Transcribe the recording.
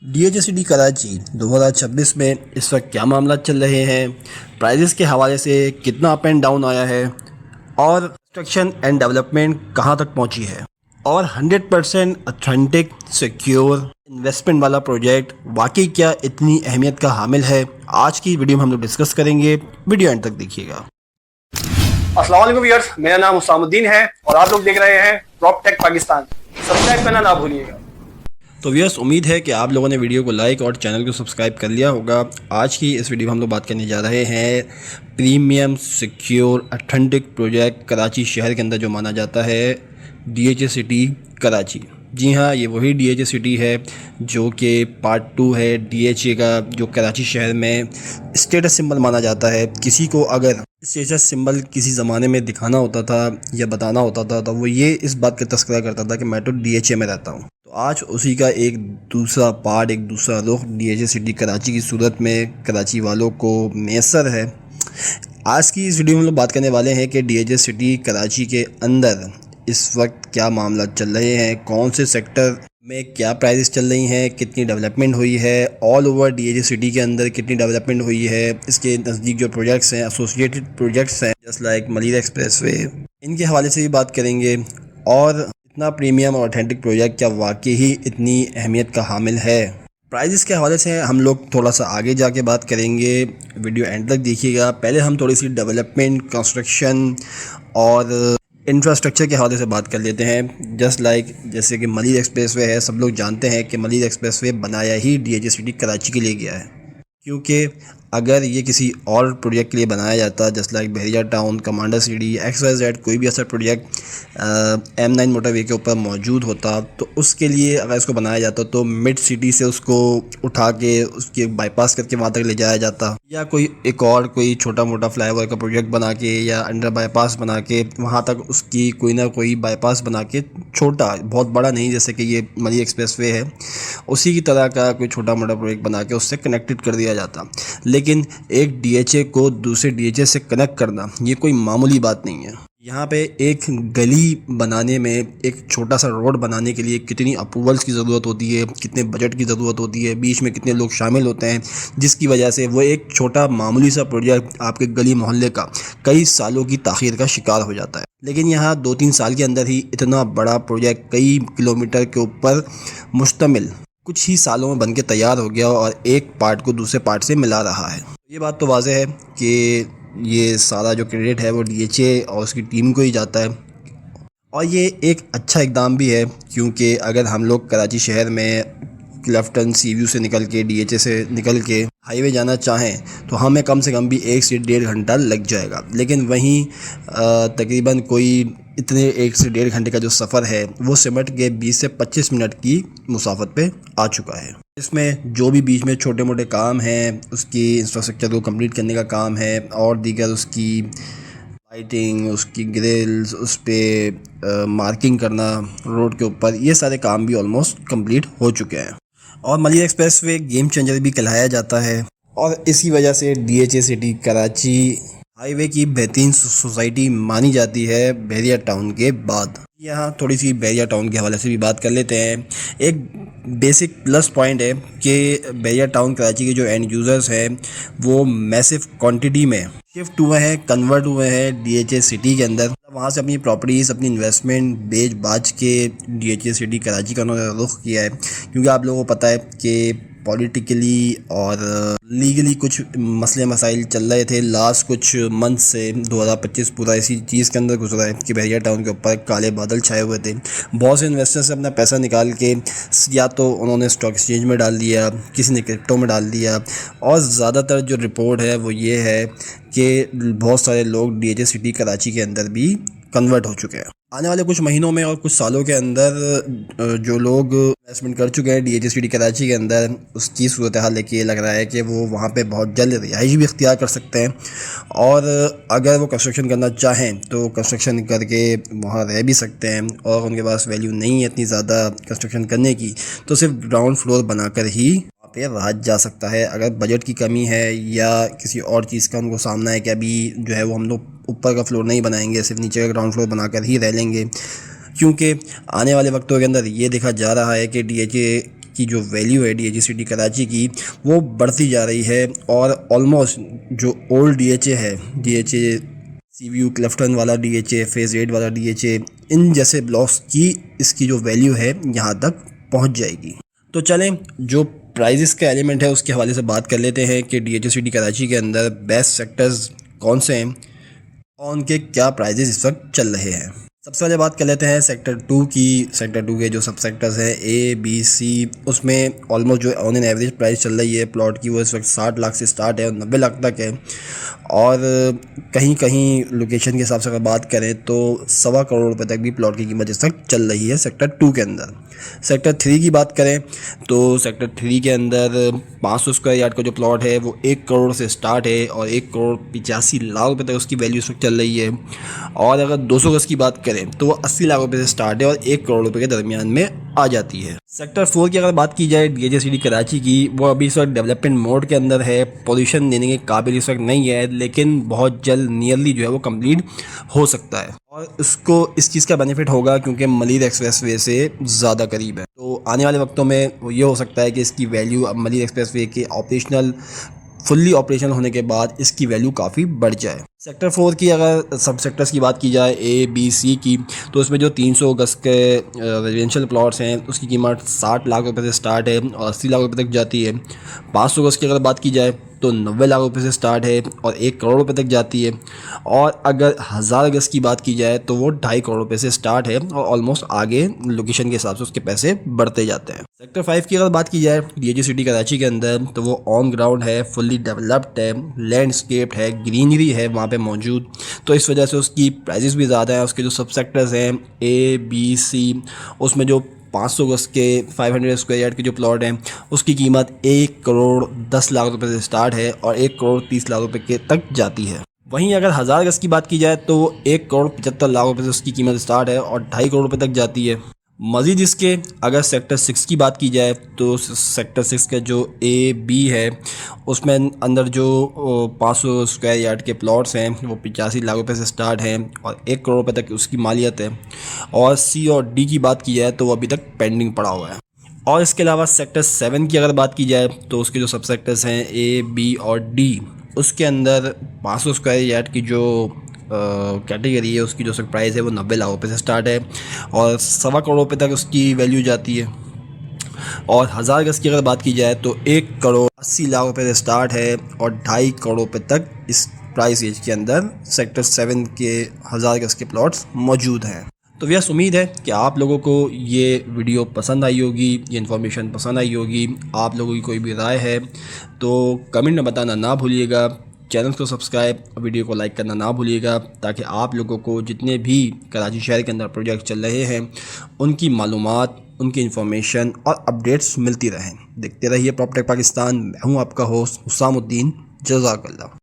DHCD Karachi 2026 में इस वक्त क्या मामला चल रहे हैं, प्राइजेस के हवाले से कितना अप एंड डाउन आया है और कंस्ट्रक्शन एंड डेवलपमेंट कहां तक पहुंची है और 100% ऑथेंटिक सिक्योर इन्वेस्टमेंट वाला प्रोजेक्ट वाकई क्या इतनी अहमियत का हामिल है, आज की वीडियो में हम लोग डिस्कस करेंगे। वीडियो एंड तक देखिएगा। अस्सलाम वालेकुम व्यूअर्स, मेरा नाम हुसामुद्दीन है और आप लोग देख रहे हैं प्रॉपटेक पाकिस्तान। सब्सक्राइब करना ना भूलिएगा। तो व्यूअर्स, उम्मीद है कि आप लोगों ने वीडियो को लाइक और चैनल को सब्सक्राइब कर लिया होगा। आज की इस वीडियो में हम लोग बात करने जा रहे हैं premium secure authentic project Karachi शहर के अंदर जो माना जाता है DHCD कराची। जी हाँ, ये वही DHCD है जो कि पार्ट 2 है DHA का, जो कराची शहर में स्टेटस सिंबल माना जाता है। किसी को अगर स्टेटस सिंबल किसी ज़माने में दिखाना होता था या बताना होता था तो वो ये इस बात का तस्करा करता था कि मैं तो DHA में रहता हूँ। तो आज उसी का एक दूसरा पार्ट, एक दूसरा रुख DHCD कराची की सूरत में कराची वालों को मैसर है। आज की इस वीडियो में हम लोग बात करने वाले हैं कि DHCD कराची के अंदर इस वक्त क्या मामला चल रहे हैं, कौन से सेक्टर में क्या प्राइसेस चल रही हैं, कितनी डेवलपमेंट हुई है, ऑल ओवर DHCD के अंदर कितनी डेवलपमेंट हुई है, इसके नज़दीक जो प्रोजेक्ट्स हैं, एसोसिएटेड प्रोजेक्ट्स हैं जस्ट लाइक मलिर एक्सप्रेसवे, इनके हवाले से भी बात करेंगे। और इतना प्रीमियम और ऑथेंटिक प्रोजेक्ट क्या वाकई ही इतनी अहमियत का हामिल है। प्राइजेस के हवाले से हम लोग थोड़ा सा आगे जाके बात करेंगे, वीडियो एंड तक देखिएगा। पहले हम थोड़ी सी डेवलपमेंट, कंस्ट्रक्शन और इंफ्रास्ट्रक्चर के हवाले से बात कर लेते हैं। जस्ट लाइक जैसे कि मलिर एक्सप्रेसवे है, सब लोग जानते हैं कि मलिर एक्सप्रेसवे बनाया ही DHCD कराची के लिए गया है, क्योंकि अगर ये किसी और प्रोजेक्ट के लिए बनाया जाता जस्ट लाइक बहरिया टाउन, कमांडर सीडी, XYZ कोई भी ऐसा प्रोजेक्ट M9 मोटरवे के ऊपर मौजूद होता तो उसके लिए अगर इसको बनाया जाता तो मिड सिटी से उसको उठा के उसके बाईपास करके वहाँ तक ले जाया जाता, या कोई एक और कोई छोटा मोटा फ्लाईओवर का प्रोजेक्ट बना के या अंडर बाईपास बना के वहाँ तक उसकी कोई ना कोई बाईपास बना के, छोटा बहुत बड़ा नहीं जैसे कि ये मलिर एक्सप्रेसवे है, उसी की तरह का कोई छोटा मोटा प्रोजेक्ट बना के उससे कनेक्टेड कर दिया जाता। लेकिन एक DHA को दूसरे DHA से कनेक्ट करना ये कोई मामूली बात नहीं है। यहाँ पे एक गली बनाने में, एक छोटा सा रोड बनाने के लिए कितनी अप्रूवल्स की ज़रूरत होती है, कितने बजट की ज़रूरत होती है, बीच में कितने लोग शामिल होते हैं, जिसकी वजह से वो एक छोटा मामूली सा प्रोजेक्ट आपके गली मोहल्ले का कई सालों की ताख़ीर का शिकार हो जाता है। लेकिन यहाँ 2-3 साल के अंदर ही इतना बड़ा प्रोजेक्ट कई किलोमीटर के ऊपर मुश्तमिल कुछ ही सालों में बनके तैयार हो गया और एक पार्ट को दूसरे पार्ट से मिला रहा है। ये बात तो वाज़ेह है कि ये सारा जो क्रेडिट है वो DHA और उसकी टीम को ही जाता है। और ये एक अच्छा इकदाम भी है, क्योंकि अगर हम लोग कराची शहर में क्लफ्टन सीव्यू से निकल के, DHA से निकल के हाईवे जाना चाहें तो हमें कम से कम भी 1 से 1.5 घंटा लग जाएगा। लेकिन वहीं तकरीबन कोई इतने 1 से 1.5 घंटे का जो सफ़र है वो सिमट के 20 से 25 मिनट की मुसाफत पे आ चुका है। इसमें जो भी बीच में छोटे मोटे काम हैं, उसकी इंफ्रास्ट्रक्चर को कंप्लीट करने का काम है और दीगर उसकी लाइटिंग, उसकी ग्रिल्स, उस पर मार्किंग करना रोड के ऊपर, ये सारे काम भी ऑलमोस्ट कंप्लीट हो चुके हैं। और मलिर एक्सप्रेसवे गेम चेंजर भी कहलाया जाता है और इसी वजह से DHCD कराची हाईवे की बेहतरीन सोसाइटी मानी जाती है बहरिया टाउन के बाद। यहाँ थोड़ी सी बहरिया टाउन के हवाले से भी बात कर लेते हैं। एक बेसिक प्लस पॉइंट है कि बहरिया टाउन कराची के जो एंड यूज़र्स हैं वो मैसिव क्वांटिटी में शिफ्ट हुए हैं, कन्वर्ट हुए हैं DHCD के अंदर। वहाँ से अपनी प्रॉपर्टीज़, अपनी इन्वेस्टमेंट बेच बाच के DHCD कराची का उन्होंने रुख किया है, क्योंकि आप लोगों को पता है कि पॉलिटिकली और लीगली कुछ मसले मसाइल चल रहे थे लास्ट कुछ मंथ से। 2025 पूरा इसी चीज़ के अंदर गुजरा है कि बहरिया टाउन के ऊपर काले बादल छाए हुए थे। बहुत से इन्वेस्टर्स से अपना पैसा निकाल के या तो उन्होंने स्टॉक एक्सचेंज में डाल दिया, किसी ने क्रिप्टो में डाल दिया, और ज़्यादातर जो रिपोर्ट है वो ये है कि बहुत सारे लोग DHCD कराची के अंदर भी कन्वर्ट हो चुके हैं। आने वाले कुछ महीनों में और कुछ सालों के अंदर जो लोग इन्वेस्टमेंट कर चुके हैं DHCD कराची के अंदर, उसकी सूरत हाल देखिए ये लग रहा है कि वो वहाँ पे बहुत जल्द रिहाइश भी इख्तियार कर सकते हैं, और अगर वो कंस्ट्रक्शन करना चाहें तो कंस्ट्रक्शन करके वहाँ रह भी सकते हैं। और उनके पास वैल्यू नहीं है इतनी ज़्यादा कंस्ट्रक्शन करने की, तो सिर्फ ग्राउंड फ्लोर बनाकर ही पे रहा जा सकता है। अगर बजट की कमी है या किसी और चीज़ का उनको सामना है कि अभी जो है वो हम लोग ऊपर का फ्लोर नहीं बनाएंगे, सिर्फ नीचे का ग्राउंड फ्लोर बनाकर ही रह लेंगे, क्योंकि आने वाले वक्तों के अंदर ये देखा जा रहा है कि DHA की जो वैल्यू है DHA सिटी कराची की वो बढ़ती जा रही है और ऑलमोस्ट जो ओल्ड DHA है, DHA CVU क्लिफ्टन वाला DHA, फेज़ 8 वाला DHA, इन जैसे ब्लॉक्स की इसकी जो वैल्यू है यहाँ तक पहुँच जाएगी। तो चलें जो प्राइजेस का एलिमेंट है उसके हवाले से बात कर लेते हैं कि DHA सिटी कराची के अंदर बेस्ट सेक्टर्स कौन से हैं और उनके क्या प्राइजेस इस वक्त चल रहे हैं। सबसे पहले बात कर लेते हैं सेक्टर 2 की। सेक्टर 2 के जो सब सेक्टर्स हैं A, B, C, उसमें ऑलमोस्ट जो ऑन एन एवरेज प्राइस चल रही है प्लॉट की वो इस वक्त 60 लाख से स्टार्ट है और 90 लाख तक है। और कहीं कहीं लोकेशन के हिसाब से अगर बात करें तो 1.25 करोड़ रुपए तक भी प्लॉट की कीमत इस वक्त चल रही है सेक्टर 2 के अंदर। सेक्टर 3 की बात करें तो सेक्टर 3 के अंदर 500 स्क्वायर यार्ड का जो प्लॉट है वो 1 करोड़ से स्टार्ट है और 1,85 लाख रुपये तक उसकी वैल्यू इस वक्त चल रही है। और अगर 200 गज की बात करें तो वो 80 लाख रुपये से स्टार्ट है और 1 करोड़ रुपये के दरमियान में आ जाती है। सेक्टर 4 की अगर बात की जाए DHA सिटी कराची की, वो अभी इस वक्त डेवलपमेंट मोड के अंदर है, पोजीशन देने के काबिल इस वक्त नहीं है, लेकिन बहुत जल्द नियरली जो है वो कंप्लीट हो सकता है। और इसको इस चीज़ का बेनिफिट होगा क्योंकि मलिर एक्सप्रेसवे से ज़्यादा करीब है, तो आने वाले वक्तों में ये हो सकता है कि इसकी वैल्यू अब मलिर एक्सप्रेसवे के फुल्ली ऑपरेशनल होने के बाद इसकी वैल्यू काफ़ी बढ़ जाए। सेक्टर 4 की अगर सब सेक्टर्स की बात की जाए A, B, C की, तो उसमें जो 300 गज के रेजिडेंशियल प्लॉट्स हैं उसकी कीमत 60 लाख रुपए से स्टार्ट है और 80 लाख रुपए तक जाती है। 500 गज की अगर बात की जाए तो 90 लाख रुपए से स्टार्ट है और 1 करोड़ रुपए तक जाती है। और अगर 1000 गज की बात की जाए तो वो 2.5 करोड़ रुपए से स्टार्ट है और ऑलमोस्ट आगे लोकेशन के हिसाब से उसके पैसे बढ़ते जाते हैं। सेक्टर 5 की अगर बात की जाए DHA सिटी कराची के अंदर, तो वो ऑन ग्राउंड है, फुल्ली डेवलप्ड है, लैंडस्केप्ड है, ग्रीनरी है वहाँ पे मौजूद, तो इस वजह से उसकी प्राइजेस भी ज़्यादा हैं। उसके जो सब सेक्टर्स हैं A, B, C, उसमें जो 500 गज के 500 स्क्वायर यार्ड के जो प्लॉट हैं उसकी कीमत 1 करोड़ 10 लाख रुपए से स्टार्ट है और 1 करोड़ 30 लाख रुपए के तक जाती है। वहीं अगर 1000 गज की बात की जाए तो 1 करोड़ 75 लाख रुपए से उसकी कीमत स्टार्ट है और 2.5 करोड़ रुपए तक जाती है। मज़ीद इसके अगर सेक्टर 6 की बात की जाए तो सेक्टर 6 का जो A, B है उसमें अंदर जो 500 स्क्वायर यार्ड के प्लॉट्स हैं वो 85 लाख रुपए से स्टार्ट हैं और 1 करोड़ रुपए तक उसकी मालियत है। और C और D की बात की जाए तो वो अभी तक पेंडिंग पड़ा हुआ है। और इसके अलावा सेक्टर 7 की अगर बात की जाए तो उसके जो सब सेक्टर्स हैं A, B और D, उसके अंदर 500 स्क्वायर यार्ड की जो कैटेगरी है उसकी जो प्राइस है वो 90 लाख रुपये से स्टार्ट है और 1.25 करोड़ रुपये तक उसकी वैल्यू जाती है। और 1000 गज की अगर बात की जाए तो 1 करोड़ 80 लाख रुपये से स्टार्ट है और 2.5 करोड़ रुपये तक इस प्राइस रेंज के अंदर सेक्टर 7 के 1000 गज के प्लॉट्स मौजूद हैं। तो यस, उम्मीद है कि आप लोगों को ये वीडियो पसंद आई होगी, ये इन्फॉर्मेशन पसंद आई होगी। आप लोगों की कोई भी राय है तो कमेंट में बताना ना भूलिएगा। चैनल को सब्सक्राइब, वीडियो को लाइक करना ना भूलिएगा ताकि आप लोगों को जितने भी कराची शहर के अंदर प्रोजेक्ट चल रहे हैं उनकी मालूमात, उनकी इन्फॉर्मेशन और अपडेट्स मिलती रहें। देखते रहिए प्रॉपर्टी पाकिस्तान। मैं हूँ आपका होस्ट हुसामुद्दीन। जज़ाकल्लाह।